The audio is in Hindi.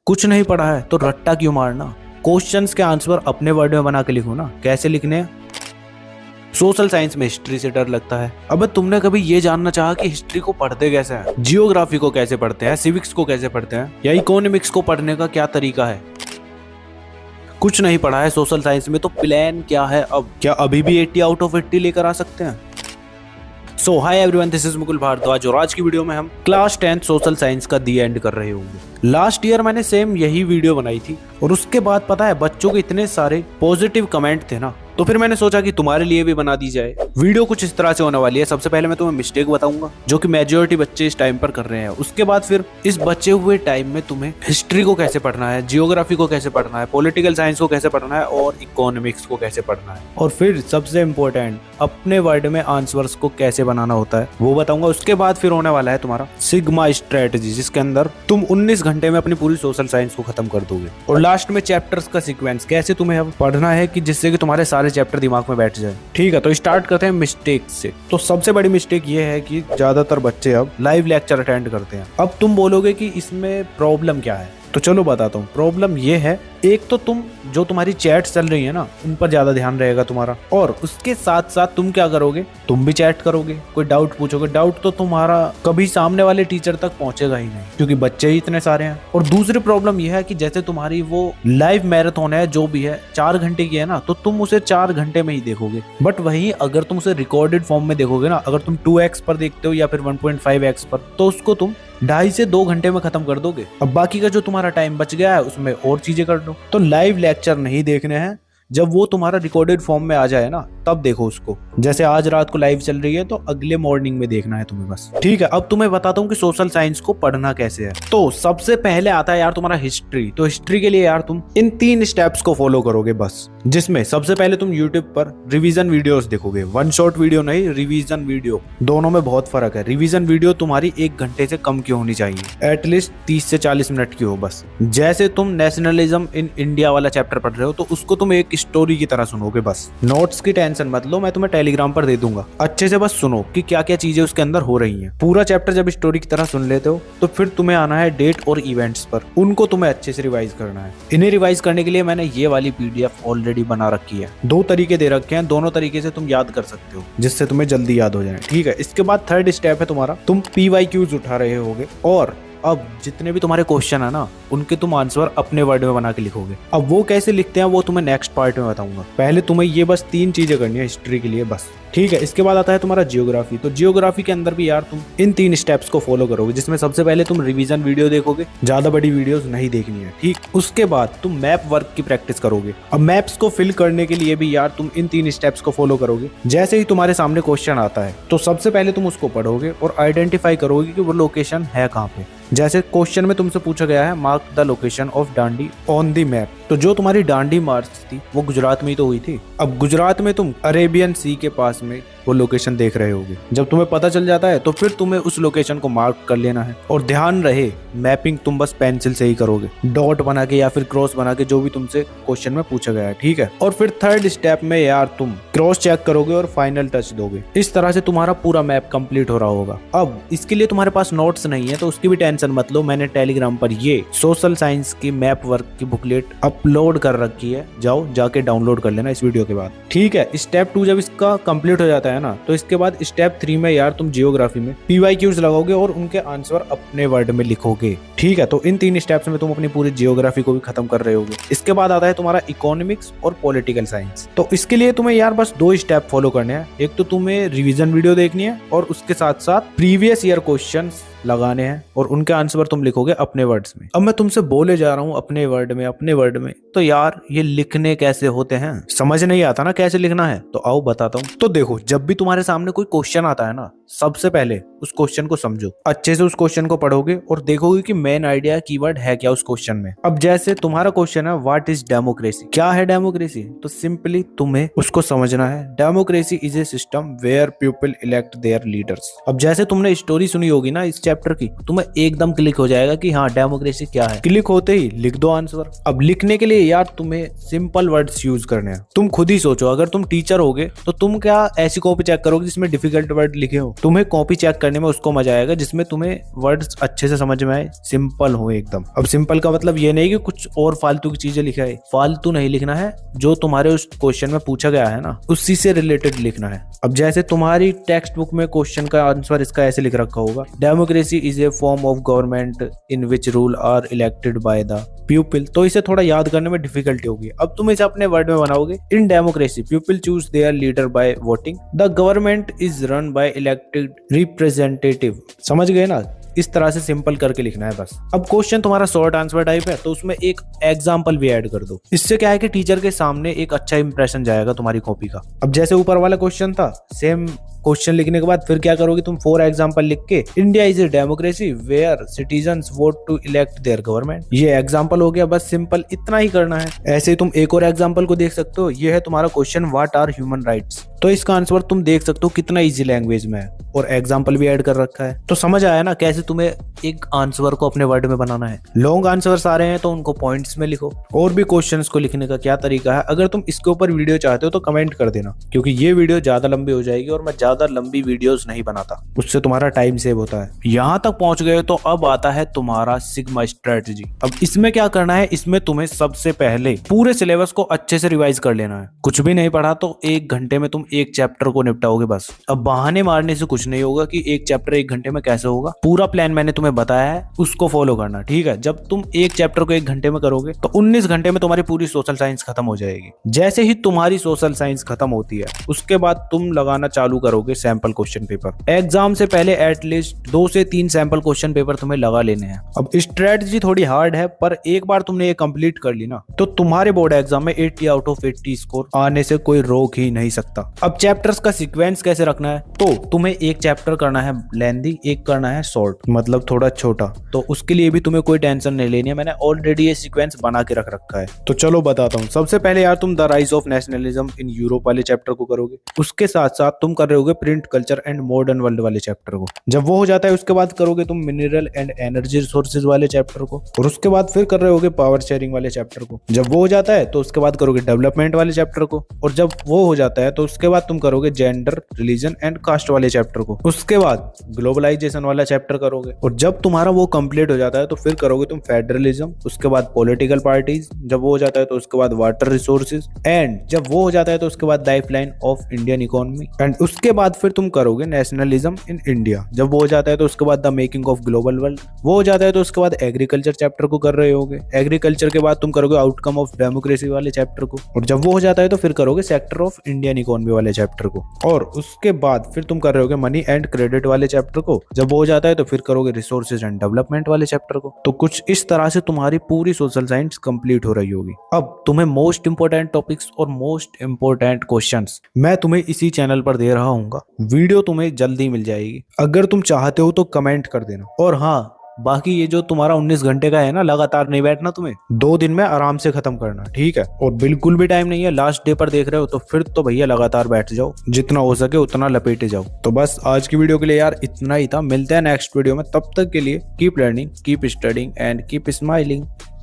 कुछ नहीं पढ़ा है तो रट्टा क्यों मारना। क्वेश्चंस के आंसर अपने वर्ड में बना के लिखो ना। कैसे लिखने हैं? सोशल साइंस में हिस्ट्री से डर लगता है। अबे तुमने कभी ये जानना चाहा कि हिस्ट्री को पढ़ते कैसे हैं, जियोग्राफी को कैसे पढ़ते हैं, सिविक्स को कैसे पढ़ते हैं, या इकोनॉमिक्स को पढ़ने का क्या तरीका है? कुछ नहीं पढ़ा है सोशल साइंस में तो प्लान क्या है? अब क्या अभी भी 80 आउट ऑफ 80 लेकर आ सकते हैं? So hi everyone, this is Mukul Bhardwaj और आज की वीडियो में हम क्लास 10 सोशल साइंस का दी एंड कर रहे होंगे। लास्ट ईयर मैंने सेम यही वीडियो बनाई थी और उसके बाद पता है बच्चों के इतने सारे पॉजिटिव कमेंट थे ना, तो फिर मैंने सोचा कि तुम्हारे लिए भी बना दी जाए। वीडियो कुछ इस तरह से होने वाली है। सबसे पहले मैं तुम्हें मिस्टेक बताऊंगा जो कि मेजॉरिटी बच्चे इस टाइम पर कर रहे हैं। उसके बाद फिर इस बचे हुए टाइम में तुम्हें हिस्ट्री को कैसे पढ़ना है, जियोग्राफी को कैसे पढ़ना है, पॉलिटिकल साइंस को कैसे पढ़ना है और इकोनॉमिक्स को कैसे पढ़ना है, और फिर सबसे इम्पोर्टेंट अपने वर्ड में आंसर्स को कैसे बनाना होता है वो बताऊंगा। उसके बाद फिर होने वाला है तुम्हारा सिग्मा स्ट्रेटजी, जिसके अंदर तुम 19 घंटे में अपनी पूरी सोशल साइंस को खत्म कर दोगे। और लास्ट में चैप्टर्स का सीक्वेंस कैसे तुम्हें अब पढ़ना है कि जिससे कि तुम्हारे सारे चैप्टर दिमाग में बैठ जाए। ठीक है, तो स्टार्ट करते हैं मिस्टेक से। तो सबसे बड़ी मिस्टेक ये है कि ज्यादातर बच्चे अब लाइव लेक्चर अटेंड करते हैं। अब तुम बोलोगे कि इसमें प्रॉब्लम क्या है, तो चलो बताता हूँ। प्रॉब्लम ये है, एक तो तुम जो तुम्हारी चैट चल रही है ना उन पर ज्यादा ध्यान रहेगा तुम्हारा, और उसके साथ साथ तुम क्या करोगे, तुम भी चैट करोगे, कोई डाउट पूछोगे। डाउट तो तुम्हारा कभी सामने वाले टीचर तक पहुंचेगा ही नहीं क्योंकि बच्चे ही इतने सारे हैं। और दूसरी प्रॉब्लम यह है कि जैसे तुम्हारी वो लाइव मैराथन है जो भी है 4 घंटे की है ना, तो तुम उसे 4 घंटे में ही देखोगे। बट वही अगर तुम उसे रिकॉर्डेड फॉर्म में देखोगे ना, अगर तुम 2x पर देखते हो या फिर 1.5x पर, तो उसको तुम 2.5 से 2 घंटे में खत्म कर दोगे। अब बाकी का जो तुम्हारा टाइम बच गया है उसमें और चीजें कर लो। तो लाइव लेक्चर नहीं देखने हैं, जब वो तुम्हारा रिकॉर्डेड फॉर्म में आ जाए ना तब देखो उसको। जैसे आज रात को लाइव चल रही है तो अगले मॉर्निंग में देखना है तुम्हें बस। ठीक है, अब तुम्हें बताता हूँ कि सोशल साइंस को पढ़ना कैसे है। तो सबसे पहले आता है यार तुम्हारा हिस्ट्री। तो हिस्ट्री के लिए यार तुम इन 3 स्टेप्स को फॉलो करोगे बस, जिसमें सबसे पहले तुम यूट्यूब पर रिवीजन वीडियोस देखोगे। वन शॉट वीडियो नहीं, रिवीजन वीडियो। दोनों में बहुत फर्क है। रिवीजन वीडियो तुम्हारी 1 घंटे से कम की होनी चाहिए, एटलीस्ट 30 से 40 मिनट की हो बस। जैसे तुम नेशनलिज्म इन इंडिया वाला चैप्टर पढ़ रहे हो तो उसको तुम एक स्टोरी की तरह सुनोगे बस। नोट्स की टेंशन मत लो, मैं तुम्हें टेलीग्राम पर दे दूंगा। अच्छे से बस सुनो कि क्या क्या चीजें उसके अंदर हो रही हैं। पूरा चैप्टर जब स्टोरी की तरह सुन लेते हो तो फिर तुम्हें आना है डेट और इवेंट्स पर। उनको तुम्हें अच्छे से रिवाइज करना है। इन्हें रिवाइज करने के लिए मैंने ये वाली पीडीएफ ऑलरेडी बना रखी है। 2 तरीके दे रखे हैं, दोनों तरीके से तुम याद कर सकते हो जिससे तुम्हें जल्दी याद हो जाए। ठीक है, इसके बाद 3rd स्टेप है तुम्हारा, तुम PYQs उठा रहे होगे और अब जितने भी तुम्हारे क्वेश्चन है ना उनके तुम आंसर अपने वर्ड में बना के लिखोगे। अब वो कैसे लिखते हैं वो तुम्हें नेक्स्ट पार्ट में बताऊंगा। पहले तुम्हें ये बस 3 चीजें करनी है हिस्ट्री के लिए बस। ठीक है, इसके बाद आता है तुम्हारा जियोग्राफी। तो जियोग्राफी के अंदर भी यार तुम इन 3 स्टेप्स को फॉलो करोगे, जिसमें सबसे पहले तुम रिवीजन वीडियो देखोगे, ज्यादा बड़ी वीडियोस नहीं देखनी है। ठीक, उसके बाद तुम मैप वर्क की प्रैक्टिस करोगे। अब मैप्स को फिल करने के लिए भी यार तुम इन 3 स्टेप्स को फॉलो करोगे। जैसे ही तुम्हारे सामने क्वेश्चन आता है तो सबसे पहले तुम उसको पढ़ोगे और आइडेंटिफाई करोगे कि वो लोकेशन है कहाँ पे। जैसे क्वेश्चन में तुमसे पूछा गया है mark the location of Dandi on the map, तो जो तुम्हारी डांडी मार्च थी वो गुजरात में ही तो हुई थी। अब गुजरात में तुम अरेबियन सी के पास में वो लोकेशन देख रहे होगे। जब तुम्हें पता चल जाता है तो फिर तुम्हें उस लोकेशन को मार्क कर लेना है। और ध्यान रहे मैपिंग तुम बस पेंसिल से ही करोगे, डॉट बना के या फिर क्रॉस बना के, जो भी तुमसे क्वेश्चन में पूछा गया है। ठीक है, और फिर 3rd स्टेप में यार तुम क्रॉस चेक करोगे और फाइनल टच दोगे। इस तरह से तुम्हारा पूरा मैप कंप्लीट हो रहा होगा। अब इसके लिए तुम्हारे पास नोट्स नहीं है तो उसकी भी टेंशन मत लो, मैंने टेलीग्राम पर ये सोशल साइंस की मैप वर्क की बुकलेट अपलोड कर रखी है, जाओ जाके डाउनलोड कर लेना इस वीडियो के बाद। ठीक है, स्टेप 2 जब इसका कंप्लीट हो जाता है ना तो इसके बाद स्टेप 3 में यार तुम जियोग्राफी में PYQs लगाओगे और उनके आंसर अपने वर्ड में लिखोगे। ठीक है, तो इन 3 स्टेप्स में तुम अपनी पूरी जियोग्राफी को भी खत्म कर रहे होगे। इसके बाद आता है तुम्हारा इकोनॉमिक्स और पॉलिटिकल साइंस। तो इसके लिए तुम्हें यार बस 2 स्टेप फॉलो करने हैं। एक तो तुम्हें रिवीजन वीडियो देखनी है और उसके साथ साथ प्रीवियस ईयर क्वेश्चंस लगाने हैं और उनके आंसर तुम लिखोगे अपने वर्ड्स में। अब मैं तुमसे बोले जा रहा हूँ अपने वर्ड में अपने वर्ड में, तो यार ये लिखने कैसे होते हैं? समझ नहीं आता ना कैसे लिखना है? तो आओ बताता हूँ। तो देखो, जब भी तुम्हारे सामने कोई क्वेश्चन आता है ना, सबसे पहले उस क्वेश्चन को समझो, अच्छे से उस क्वेश्चन को पढ़ोगे और देखोगे कि मेन आइडिया कीवर्ड है क्या उस क्वेश्चन में। अब जैसे तुम्हारा क्वेश्चन है व्हाट इज डेमोक्रेसी, क्या है डेमोक्रेसी? तो सिंपली तुम्हें उसको समझना है। Democracy is a system where people elect their leaders. अब जैसे तुमने स्टोरी सुनी होगी ना इस चैप्टर चैप्टर की, तुम्हें एकदम क्लिक हो जाएगा कि हाँ डेमोक्रेसी क्या है। क्लिक होते ही लिख दो आंसर। अब लिखने के लिए यार तुम्हें सिंपल वर्ड्स यूज करने हैं। तुम खुद ही सोचो, अगर तुम टीचर होगे तो तुम क्या ऐसी कॉपी चेक करोगे जिसमें डिफिकल्ट वर्ड लिखे हो? तुम्हें कॉपी चेक करने में उसको मजा आएगा जिसमें तुम्हें वर्ड्स अच्छे से समझ में आए, सिंपल हो एकदम। अब सिंपल का मतलब ये नहीं कि कुछ और फालतू की चीजें लिखा है, फालतू नहीं लिखना है, जो तुम्हारे उस क्वेश्चन में पूछा गया है ना उसी से रिलेटेड लिखना है। अब जैसे तुम्हारी टेक्स्ट बुक में क्वेश्चन का आंसर इसका ऐसे लिख रखा होगा, democracy is a form of government in which rule are elected by the people, तो इसे थोड़ा याद करने में डिफिकल्टी होगी। अब तुम इसे अपने वर्ड में बनाओगे, in democracy people choose their leader by voting, the government is run by elected representative. समझ गए ना? इस तरह से सिंपल करके लिखना है बस। अब क्वेश्चन तुम्हारा शॉर्ट आंसर टाइप है तो उसमें एक एग्जांपल भी ऐड कर दो। इससे क्या है कि टीचर के सामने एक अच्छा इंप्रेशन जाएगा तुम्हारी कॉपी का। अब जैसे ऊपर वाला क्वेश्चन था, सेम क्वेश्चन लिखने के बाद फिर क्या करोगे तुम, 4 एग्जांपल लिख के, India is a democracy where citizens vote to elect their government. ये एग्जांपल हो गया, बस सिंपल इतना ही करना है। ऐसे ही तुम एक और एग्जांपल को देख सकते हो, ये है तुम्हारा question what are human rights. तो इसका आंसर तुम देख सकते हो कितना इजी लैंग्वेज में है और एग्जाम्पल भी ऐड कर रखा है। तो समझ आया ना कैसे तुम्हें एक आंसर को अपने वर्ड में बनाना है। लॉन्ग आंसर्स आ रहे हैं तो उनको पॉइंट्स में लिखो। और भी क्वेश्चंस को लिखने का क्या तरीका है, अगर तुम इसके ऊपर वीडियो चाहते हो तो कमेंट कर देना, क्योंकि ये वीडियो ज्यादा लंबी हो जाएगी और मैं ज्यादा लंबी वीडियोस नहीं बनाता, उससे तुम्हारा टाइम सेव होता है। यहाँ तक पहुंच गए तो अब आता है तुम्हारा सिग्मा स्ट्रेटजी। अब इसमें क्या करना है, इसमें तुम्हें सबसे पहले पूरे सिलेबस को अच्छे से रिवाइज कर लेना है। कुछ भी नहीं पढ़ा तो 1 घंटे में तुम एक चैप्टर को निपटाओगे बस। अब बहाने मारने से कुछ नहीं होगा कि एक चैप्टर 1 घंटे में कैसे होगा। पूरा प्लान मैंने तुम्हें बताया है, उसको फॉलो करना, ठीक है। जब तुम एक चैप्टर को 1 घंटे में करोगे तो 19 घंटे में तुम्हारी पूरी सोशल साइंस खत्म हो जाएगी। जैसे ही तुम्हारी सोशल साइंस खत्म होती है उसके बाद तुम लगाना चालू करोगे सैंपल क्वेश्चन पेपर। एग्जाम से पहले एटलीस्ट 2 से 3 सैंपल क्वेश्चन पेपर तुम्हें लगा लेने हैं। अब स्ट्रेटजी थोड़ी हार्ड है, पर एक बार तुमने ये कंप्लीट कर ली ना तो तुम्हारे बोर्ड एग्जाम में 80 आउट ऑफ 80 स्कोर आने से कोई रोक ही नहीं सकता। अब चैप्टर्स का सीक्वेंस कैसे रखना है, तो तुम्हें एक चैप्टर करना है लेंथी, एक करना है शॉर्ट, मतलब थोड़ा छोटा। तो उसके लिए भी तुम्हें कोई टेंशन नहीं लेनी है, मैंने ऑलरेडी ये सीक्वेंस बना के रख रखा है। तो चलो बताता हूँ। सबसे पहले यार तुम the rise of nationalism in Europe वाले चैप्टर को करोगे। उसके साथ साथ तुम कर रहे होगे print culture and modern world वाले चैप्टर को। जब वो हो जाता है उसके बाद करोगे तुम मिनरल एंड एनर्जी रिसोर्सेज वाले चैप्टर को, और उसके बाद फिर कर रहे होगे पावर शेयरिंग वाले चैप्टर को। जब वो हो जाता है तो उसके बाद करोगे डेवलपमेंट वाले चैप्टर को, और जब वो हो जाता है तो उसके बाद तुम करोगे जेंडर, रिलीजन एंड कास्ट वाले चैप्टर को। उसके बाद ग्लोबलाइजेशन वाला चैप्टर करोगे, और जब तुम्हारा वो कंप्लीट हो जाता है तो फिर करोगे तुम फेडरलिज्म, उसके बाद पॉलिटिकल पार्टीज, जब वो हो जाता है तो उसके बाद वाटर रिसोर्सेज, एंड जब वो हो जाता है तो उसके बाद lifeline of Indian economy, and उसके बाद फिर तुम करोगे नेशनलिज्म इन इंडिया। जब वो हो जाता है तो उसके बाद the making of global world. वो हो जाता है तो उसके बाद एग्रीकल्चर चैप्टर को कर रहे होगे। एग्रीकल्चर के बाद तुम करोगे आउटकम ऑफ डेमोक्रेसी वाले चैप्टर को, और जब वो हो जाता है तो फिर करोगे सेक्टर ऑफ इंडियन इकोनॉमी वाले चैप्टर को, और उसके बाद फिर तुम कर रहे होगे मनी एंड क्रेडिट वाले चैप्टर को। जब वो हो जाता है तो फिर करोगे रिसोर्सेज एंड डेवलपमेंट वाले चैप्टर को। तो कुछ इस तरह से तुम्हारी पूरी सोशल साइंस कंप्लीट हो रही होगी। अब तुम्हें मोस्ट इंपोर्टेंट टॉपिक्स और मोस्ट इंपोर्टेंट क्वेश्चंस मैं तुम्हें इसी चैनल पर दे रहा हूँ। वीडियो तुम्हें जल्दी मिल जाएगी, अगर तुम चाहते हो तो कमेंट कर देना। और हाँ, बाकी ये जो तुम्हारा 19 घंटे का है ना, लगातार नहीं बैठना, तुम्हें 2 दिन में आराम से खत्म करना, ठीक है। और बिल्कुल भी टाइम नहीं है, लास्ट डे पर देख रहे हो तो फिर तो भैया लगातार बैठ जाओ, जितना हो सके उतना लपेटे जाओ। तो बस आज की वीडियो के लिए यार इतना ही था। मिलते हैं नेक्स्ट वीडियो में, तब तक के लिए keep learning, keep studying and keep smiling.